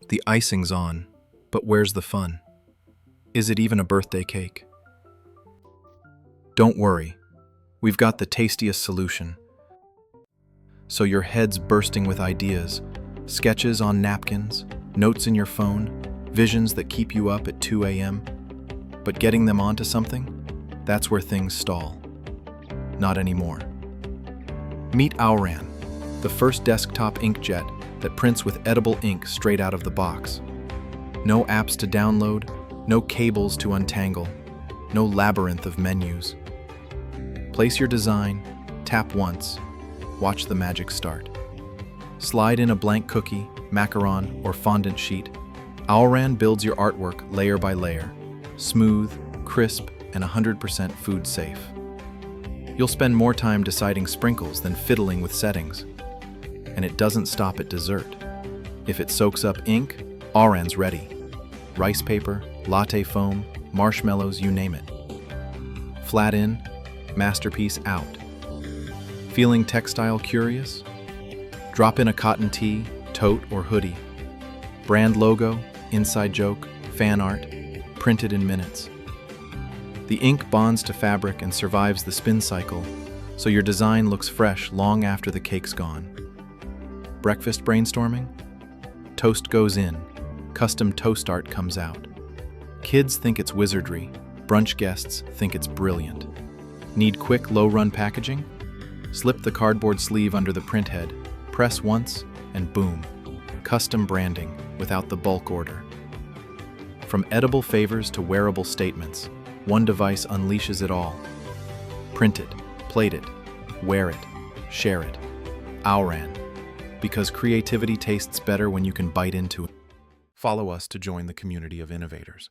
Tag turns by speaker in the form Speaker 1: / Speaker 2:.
Speaker 1: The icing's on, but where's the fun? Is it even a birthday cake? Don't worry, we've got the tastiest solution. So your head's bursting with ideas, sketches on napkins, notes in your phone, visions that keep you up at 2 a.m. But getting them onto something? That's where things stall. Not anymore. Meet Aoran, the first desktop inkjet that prints with edible ink straight out of the box. No apps to download, no cables to untangle, no labyrinth of menus. Place your design, tap once, watch the magic start. Slide in a blank cookie, macaron, or fondant sheet. Aoran builds your artwork layer by layer, smooth, crisp, and 100% food safe. You'll spend more time deciding sprinkles than fiddling with settings. And it doesn't stop at dessert. If it soaks up ink, Aoran's ready. Rice paper, latte foam, marshmallows, you name it. Flat in, masterpiece out. Feeling textile curious? Drop in a cotton tee, tote, or hoodie. Brand logo, inside joke, fan art, printed in minutes. The ink bonds to fabric and survives the spin cycle, so your design looks fresh long after the cake's gone. Breakfast brainstorming? Toast goes in, custom toast art comes out. Kids think it's wizardry, brunch guests think it's brilliant. Need quick, low-run packaging? Slip the cardboard sleeve under the print head, press once, and boom, custom branding without the bulk order. From edible favors to wearable statements, one device unleashes it all. Print it, plate it, wear it, share it. Aoran, because creativity tastes better when you can bite into it. Follow us to join the community of innovators.